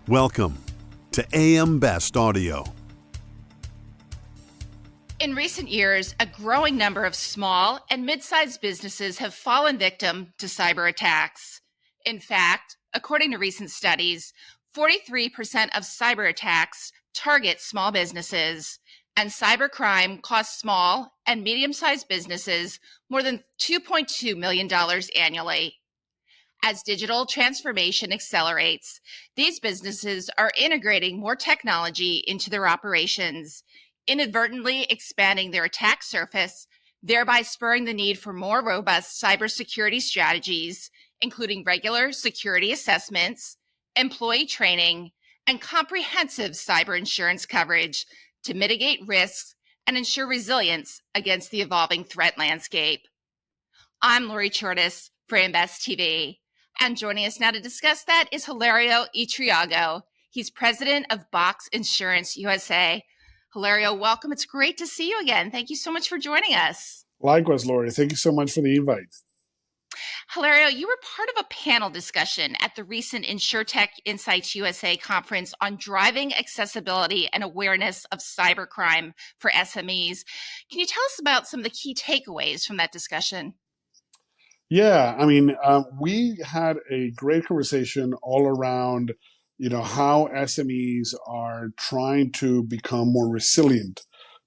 Welcome to AM Best Audio. In recent years, a growing number of small and mid-sized businesses have fallen victim to cyber attacks. In fact, according to recent studies, 43% of cyber attacks target small businesses, and cybercrime costs small and medium-sized businesses more than $2.2 million annually. As digital transformation accelerates, these businesses are integrating more technology into their operations, inadvertently expanding their attack surface, thereby spurring the need for more robust cybersecurity strategies, including regular security assessments, employee training, and comprehensive cyber insurance coverage to mitigate risks and ensure resilience against the evolving threat landscape. I'm Lori Chortis for Invest TV. And joining us now to discuss that is Hilario Itriago. He's president of Boxx Insurance USA. Hilario, welcome. It's great to see you again. Thank you so much for joining us. Likewise, Lori. Thank you so much for the invite. Hilario, you were part of a panel discussion at the recent InsurTech Insights USA conference on driving accessibility and awareness of cybercrime for SMEs. Can you tell us about some of the key takeaways from that discussion? Yeah, we had a great conversation all around, how SMEs are trying to become more resilient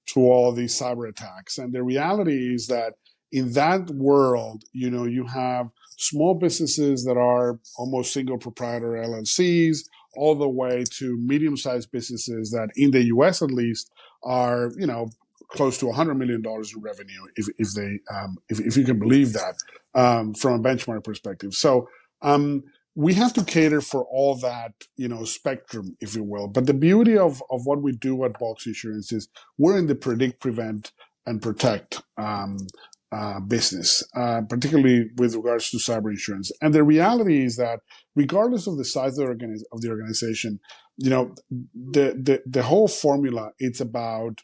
to all these cyber attacks. And the reality is that in that world, you have small businesses that are almost single proprietor LLCs, all the way to medium-sized businesses that, in the U.S. at least, are, close to $100 million in revenue, if you can believe that, from a benchmark perspective. So we have to cater for all that, spectrum, if you will. But the beauty of what we do at Boxx Insurance is we're in the predict, prevent, and protect business, particularly with regards to cyber insurance. And the reality is that regardless of the size of the organization, the whole formula, it's about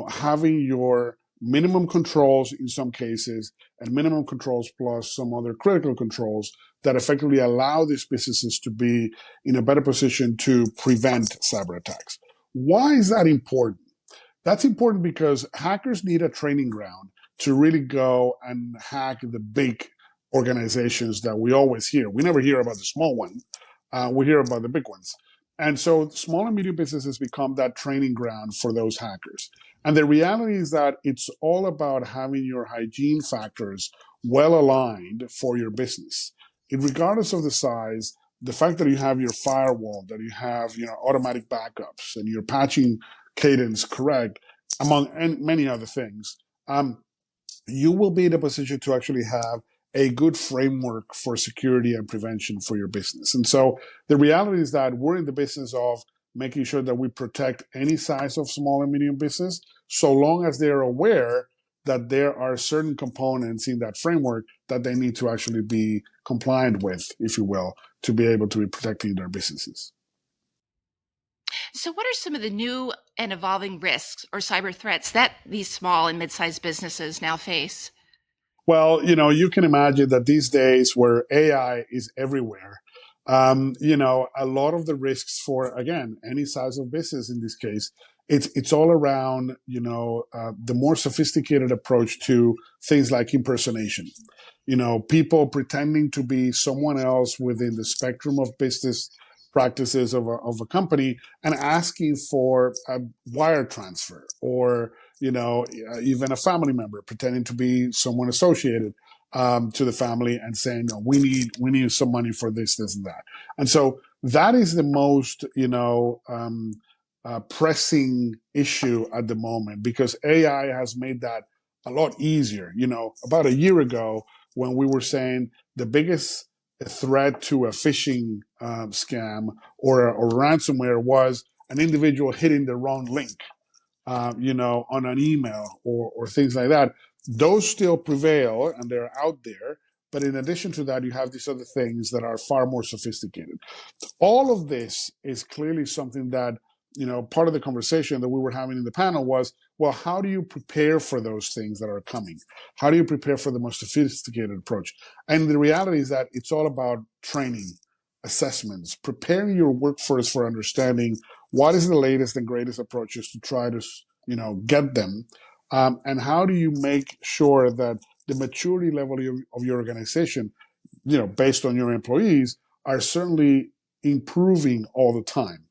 having your minimum controls in some cases and minimum controls plus some other critical controls that effectively allow these businesses to be in a better position to prevent cyber attacks. Why is that important? That's important because hackers need a training ground to really go and hack the big organizations that we always hear. We never hear about the small ones. We hear about the big ones. And so small and medium businesses become that training ground for those hackers. And the reality is that it's all about having your hygiene factors well aligned for your business. Regardless of the size, the fact that you have your firewall, that you have automatic backups and your patching cadence correct, among many other things, you will be in a position to actually have a good framework for security and prevention for your business. And so the reality is that we're in the business of making sure that we protect any size of small and medium business, so long as they're aware that there are certain components in that framework that they need to actually be compliant with, if you will, to be able to be protecting their businesses. So what are some of the new and evolving risks or cyber threats that these small and mid-sized businesses now face? Well, you can imagine that these days where AI is everywhere, a lot of the risks for, again, any size of business in this case, it's all around, the more sophisticated approach to things like impersonation. People pretending to be someone else within the spectrum of business practices of a company and asking for a wire transfer or, even a family member pretending to be someone associated to the family and saying, no, we need some money for this, and that. And so that is the most, pressing issue at the moment, because AI has made that a lot easier. About a year ago, when we were saying the biggest threat to a phishing scam or ransomware was an individual hitting the wrong link, on an email or things like that. Those still prevail and they're out there. But in addition to that, you have these other things that are far more sophisticated. All of this is clearly something that, part of the conversation that we were having in the panel was, well, how do you prepare for those things that are coming? How do you prepare for the most sophisticated approach? And the reality is that it's all about training, assessments, preparing your workforce for understanding what is the latest and greatest approaches to try to, get them, and how do you make sure that the maturity level of your organization, based on your employees, are certainly improving all the time.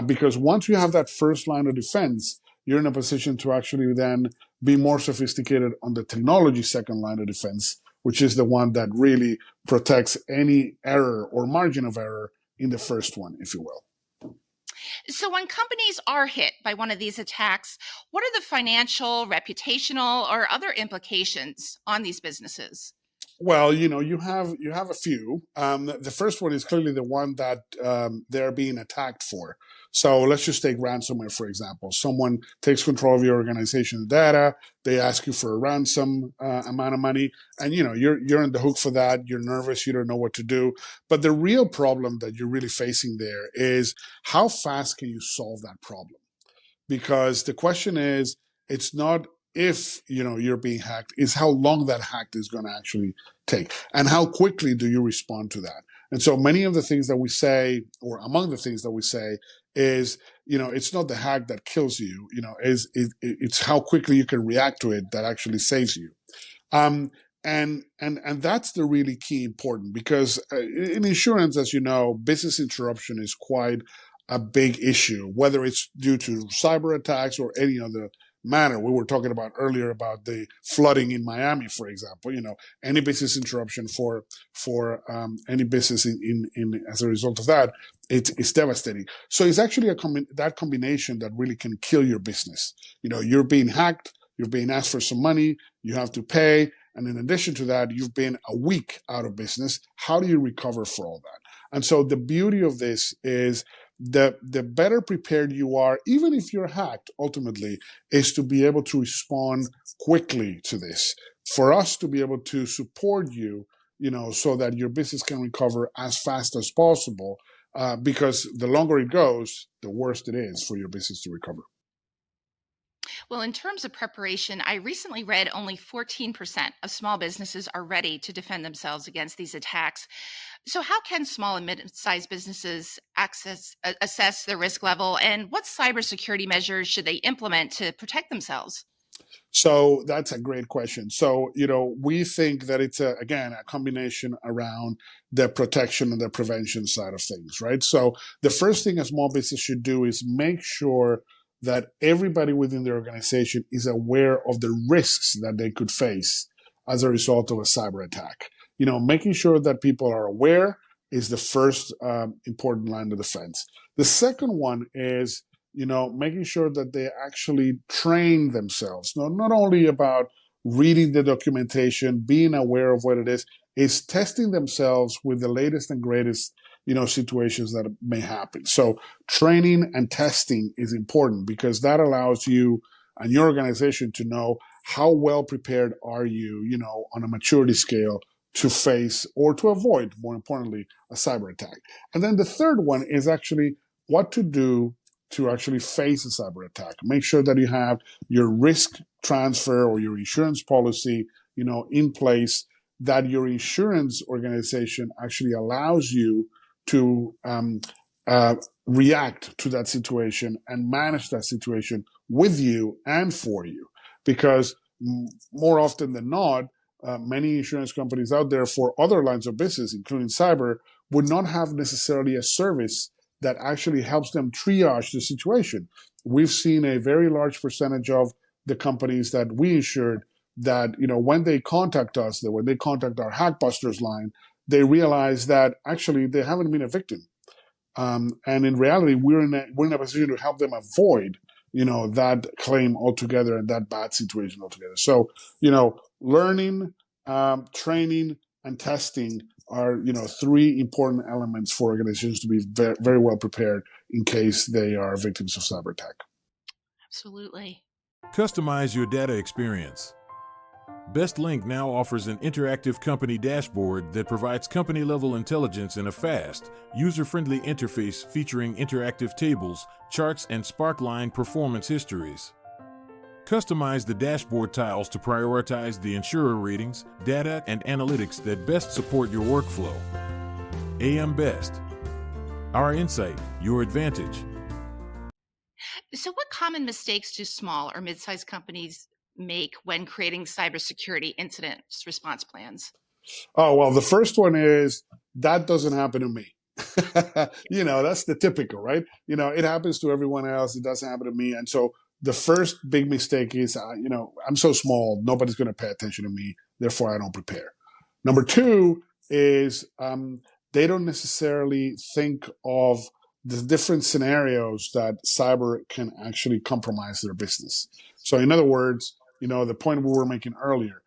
Because once you have that first line of defense, you're in a position to actually then be more sophisticated on the technology second line of defense, which is the one that really protects any error or margin of error in the first one, if you will. So when companies are hit by one of these attacks, what are the financial, reputational, or other implications on these businesses? Well, you have a few. The first one is clearly the one that they're being attacked for. So let's just take ransomware, for example. Someone takes control of your organization's data. They ask you for a ransom amount of money, and you're on the hook for that. You're nervous. You don't know what to do. But the real problem that you're really facing there is how fast can you solve that problem? Because the question is, it's not if you're being hacked, is how long that hack is going to actually take, and how quickly do you respond to that. And so many of the things that we say, or among the things that we say, is it's not the hack that kills you, it's how quickly you can react to it that actually saves you. And that's the really key important, because in insurance, as you know, business interruption is quite a big issue, whether it's due to cyber attacks or any other matter. We were talking about earlier about the flooding in Miami, for example. Any business interruption for any business in as a result of that, it's devastating. So it's actually that combination that really can kill your business. You're being hacked, you're being asked for some money, you have to pay, and in addition to that, you've been a week out of business. How do you recover for all that? And so the beauty of this is the better prepared you are, even if you're hacked, ultimately, is to be able to respond quickly to this. For us to be able to support you, so that your business can recover as fast as possible, because the longer it goes, the worse it is for your business to recover. Well, in terms of preparation, I recently read only 14% of small businesses are ready to defend themselves against these attacks. So how can small and mid-sized businesses assess their risk level, and what cybersecurity measures should they implement to protect themselves? So that's a great question. So, we think that it's a combination around the protection and the prevention side of things, right? So the first thing a small business should do is make sure that everybody within the organization is aware of the risks that they could face as a result of a cyber attack. Making sure that people are aware is the first important line of defense. The second one is, making sure that they actually train themselves, not only about reading the documentation, being aware of what it is testing themselves with the latest and greatest, situations that may happen. So training and testing is important, because that allows you and your organization to know how well prepared are you, on a maturity scale, to face or to avoid, more importantly, a cyber attack. And then the third one is actually what to do to actually face a cyber attack. Make sure that you have your risk transfer or your insurance policy, in place, that your insurance organization actually allows you to react to that situation and manage that situation with you and for you. Because more often than not, many insurance companies out there for other lines of business, including cyber, would not have necessarily a service that actually helps them triage the situation. We've seen a very large percentage of the companies that we insured that, when they contact us, that when they contact our Hackbusters line, they realize that actually they haven't been a victim. And in reality, we're in a position to help them avoid, that claim altogether and that bad situation altogether. So, learning, training, and testing are, three important elements for organizations to be very, very well prepared in case they are victims of cyber attack. Absolutely. Customize your data experience. BestLink now offers an interactive company dashboard that provides company-level intelligence in a fast, user-friendly interface featuring interactive tables, charts, and Sparkline performance histories. Customize the dashboard tiles to prioritize the insurer ratings, data, and analytics that best support your workflow. AM Best. Our insight, your advantage. So, what common mistakes do small or mid-sized companies make when creating cybersecurity incident response plans? Oh, well, the first one is that doesn't happen to me. That's the typical, right? It happens to everyone else. It doesn't happen to me. And so the first big mistake is, I'm so small, nobody's going to pay attention to me. Therefore, I don't prepare. Number two is they don't necessarily think of the different scenarios that cyber can actually compromise their business. So in other words, the point we were making earlier,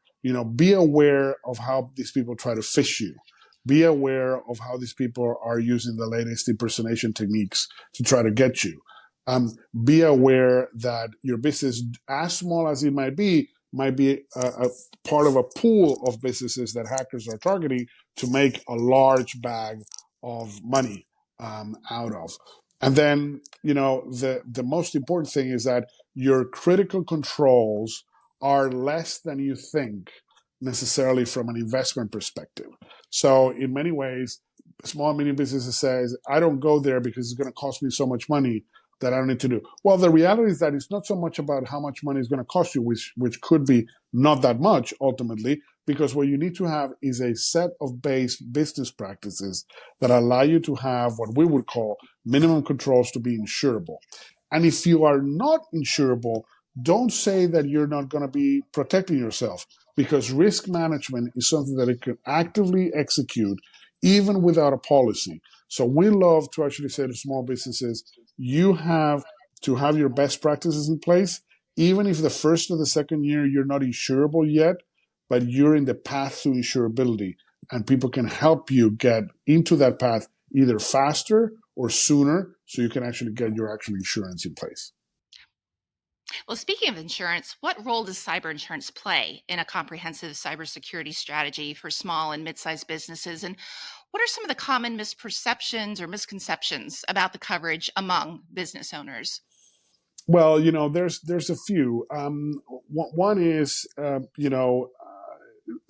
be aware of how these people try to phish you. Be aware of how these people are using the latest impersonation techniques to try to get you. Be aware that your business, as small as it might be a part of a pool of businesses that hackers are targeting to make a large bag of money out of. And then, the most important thing is that your critical controls are less than you think necessarily from an investment perspective. So in many ways, small and medium businesses says, I don't go there because it's going to cost me so much money that I don't need to do. Well, the reality is that it's not so much about how much money is going to cost you, which could be not that much ultimately, because what you need to have is a set of base business practices that allow you to have what we would call minimum controls to be insurable. And if you are not insurable, don't say that you're not going to be protecting yourself, because risk management is something that it can actively execute even without a policy. So we love to actually say to small businesses, you have to have your best practices in place, even if the first or the second year you're not insurable yet, but you're in the path to insurability, and people can help you get into that path either faster or sooner so you can actually get your actual insurance in place. Well, speaking of insurance, what role does cyber insurance play in a comprehensive cybersecurity strategy for small and mid-sized businesses? And what are some of the common misperceptions or misconceptions about the coverage among business owners? Well, there's a few. One is,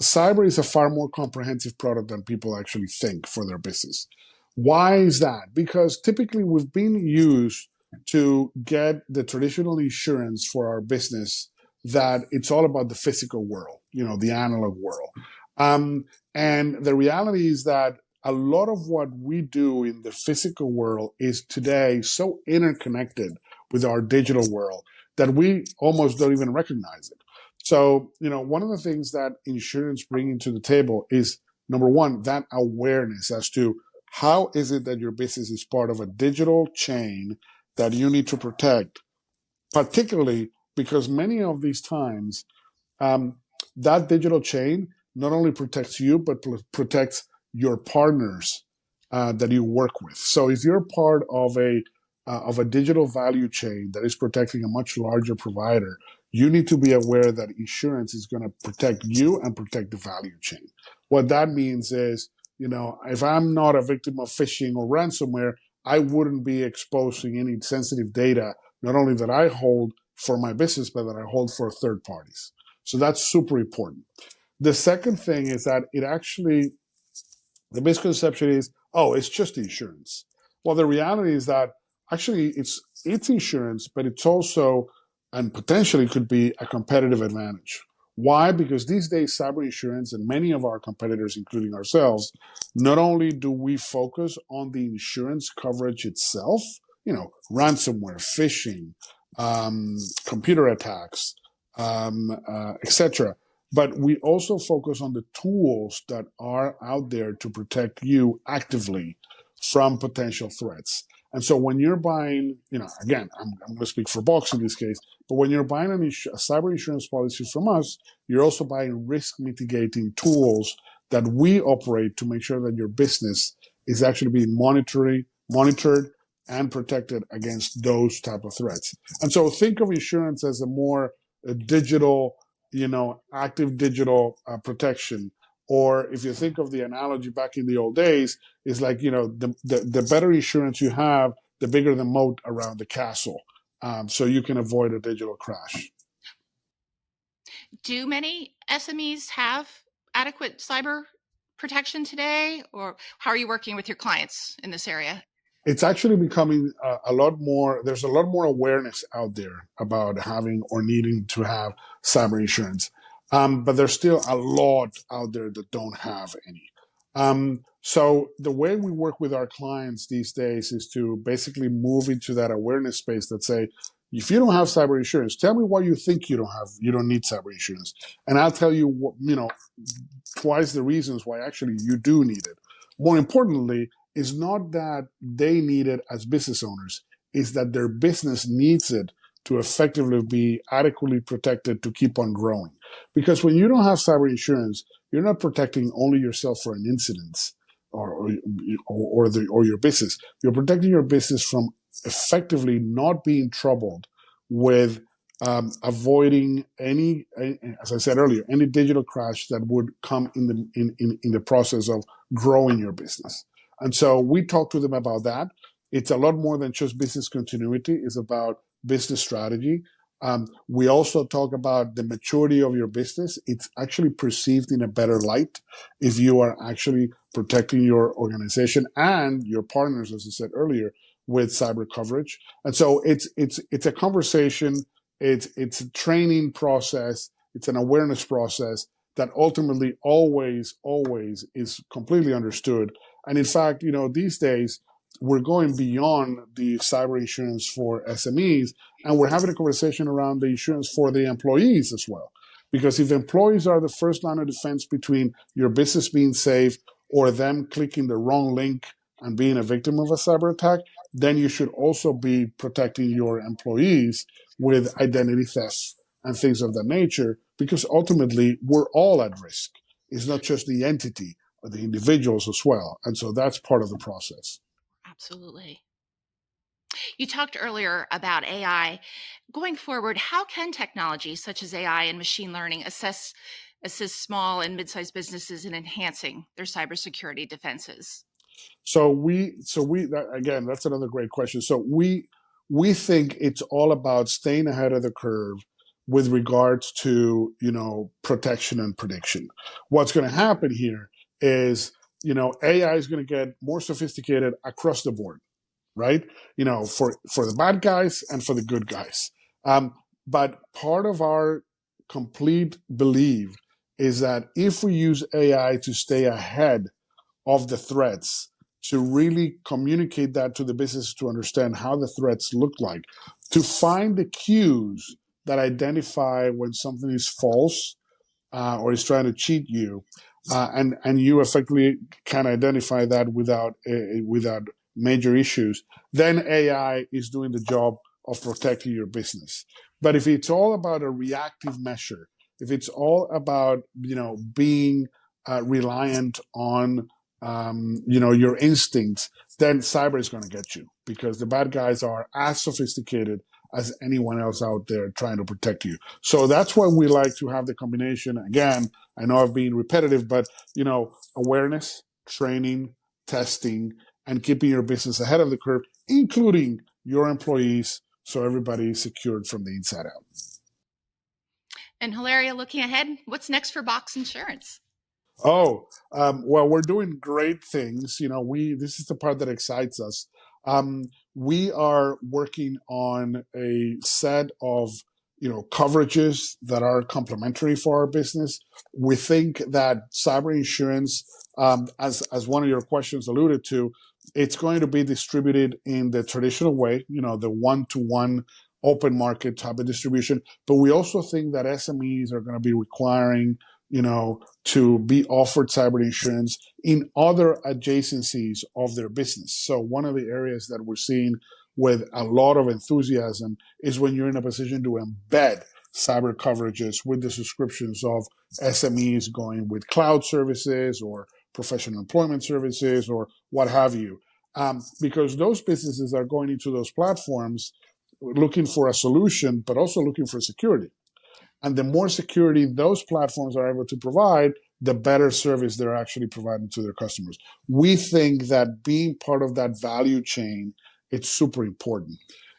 cyber is a far more comprehensive product than people actually think for their business. Why is that? Because typically we've been used to get the traditional insurance for our business that it's all about the physical world, the analog world. And the reality is that a lot of what we do in the physical world is today so interconnected with our digital world that we almost don't even recognize it. So, one of the things that insurance bringing to the table is, number one, that awareness as to how is it that your business is part of a digital chain that you need to protect, particularly because many of these times, that digital chain not only protects you, but protects your partners that you work with. So if you're part of a digital value chain that is protecting a much larger provider, you need to be aware that insurance is going to protect you and protect the value chain. What that means is, if I'm not a victim of phishing or ransomware, I wouldn't be exposing any sensitive data, not only that I hold for my business, but that I hold for third parties. So that's super important. The second thing is that the misconception is, oh, it's just insurance. Well, the reality is that actually it's insurance, but it's also, and potentially could be, a competitive advantage. Why? Because these days, cyber insurance and many of our competitors, including ourselves, not only do we focus on the insurance coverage itself, ransomware, phishing, computer attacks, etc., but we also focus on the tools that are out there to protect you actively from potential threats. And so when you're buying, again, I'm going to speak for Boxx in this case, but when you're buying a cyber insurance policy from us, you're also buying risk mitigating tools that we operate to make sure that your business is actually being monitored and protected against those type of threats. And so think of insurance as a more digital, active digital protection. Or if you think of the analogy back in the old days, is like, the better insurance you have, the bigger the moat around the castle. So you can avoid a digital crash. Do many SMEs have adequate cyber protection today, or how are you working with your clients in this area? It's actually becoming a lot more, there's a lot more awareness out there about having or needing to have cyber insurance. But there's still a lot out there that don't have any. So the way we work with our clients these days is to basically move into that awareness space that say, if you don't have cyber insurance, tell me why you think you don't need cyber insurance. And I'll tell you what, twice the reasons why actually you do need it. More importantly, is not that they need it as business owners, is that their business needs it to effectively be adequately protected to keep on growing. Because when you don't have cyber insurance, you're not protecting only yourself for an incident or your business. You're protecting your business from effectively not being troubled with avoiding any, as I said earlier, any digital crash that would come in the process of growing your business. And so we talk to them about that. It's a lot more than just business continuity. It's about business strategy. We also talk about the maturity of your business. It's actually perceived in a better light if you are actually protecting your organization and your partners, as I said earlier, with cyber coverage. And so it's a conversation. It's a training process. It's an awareness process that ultimately always is completely understood. And in fact, these days, we're going beyond the cyber insurance for SMEs, and we're having a conversation around the insurance for the employees as well. Because if employees are the first line of defense between your business being safe or them clicking the wrong link and being a victim of a cyber attack, then you should also be protecting your employees with identity theft and things of that nature, because ultimately we're all at risk. It's not just the entity, but the individuals as well. And so that's part of the process. Absolutely. You talked earlier about AI. Going forward, how can technology such as AI and machine learning assist small and mid-sized businesses in enhancing their cybersecurity defenses? Again, that's another great question. So we think it's all about staying ahead of the curve with regards to, protection and prediction. What's going to happen here is, AI is going to get more sophisticated across the board, right? For the bad guys and for the good guys. But part of our complete belief is that if we use AI to stay ahead of the threats, to really communicate that to the business to understand how the threats look like, to find the cues that identify when something is false or is trying to cheat you, and you effectively can identify that without major issues, then AI is doing the job of protecting your business. But if it's all about a reactive measure, if it's all about being reliant on your instincts, then cyber is going to get you, because the bad guys are as sophisticated as anyone else out there trying to protect you. So that's why we like to have the combination. Again, I know I've been repetitive, but awareness, training, testing, and keeping your business ahead of the curve, including your employees, so everybody is secured from the inside out. And Hilario, looking ahead, what's next for Boxx Insurance? Well, we're doing great things. This is the part that excites us. We are working on a set of, coverages that are complementary for our business. We think that cyber insurance, as one of your questions alluded to, it's going to be distributed in the traditional way, the one-to-one open market type of distribution. But we also think that SMEs are going to be requiring to be offered cyber insurance in other adjacencies of their business. So one of the areas that we're seeing with a lot of enthusiasm is when you're in a position to embed cyber coverages with the subscriptions of SMEs going with cloud services or professional employment services or what have you. Because those businesses are going into those platforms looking for a solution, but also looking for security. And the more security those platforms are able to provide, the better service they're actually providing to their customers. We think that being part of that value chain, it's super important.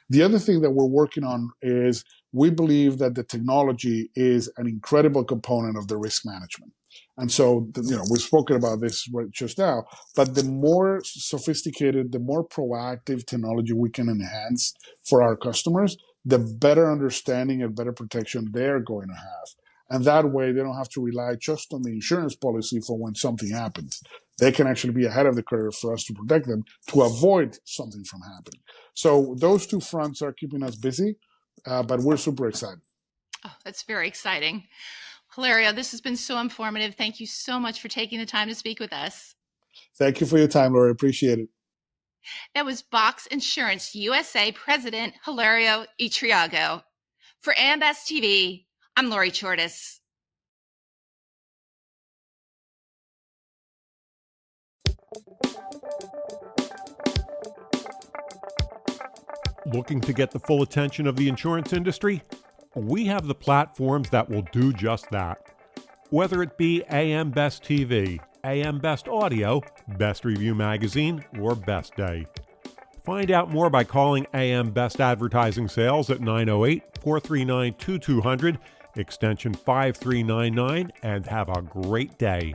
The other thing that we're working on is we believe that the technology is an incredible component of the risk management. And so, we've spoken about this just now, but the more sophisticated, the more proactive technology we can enhance for our customers, the better understanding and better protection they're going to have. And that way, they don't have to rely just on the insurance policy for when something happens. They can actually be ahead of the curve for us to protect them to avoid something from happening. So those two fronts are keeping us busy, but we're super excited. Oh, that's very exciting. Hilario, this has been so informative. Thank you so much for taking the time to speak with us. Thank you for your time, Lori. Appreciate it. That was Boxx Insurance USA President Hilario Itriago. For AMBest TV, I'm Lori Chortis. Looking to get the full attention of the insurance industry? We have the platforms that will do just that. Whether it be AMBest TV, AMBest Audio, Best Review Magazine, or Best Day. Find out more by calling AMBest Advertising Sales at 908-439-2200, extension 5399, and have a great day.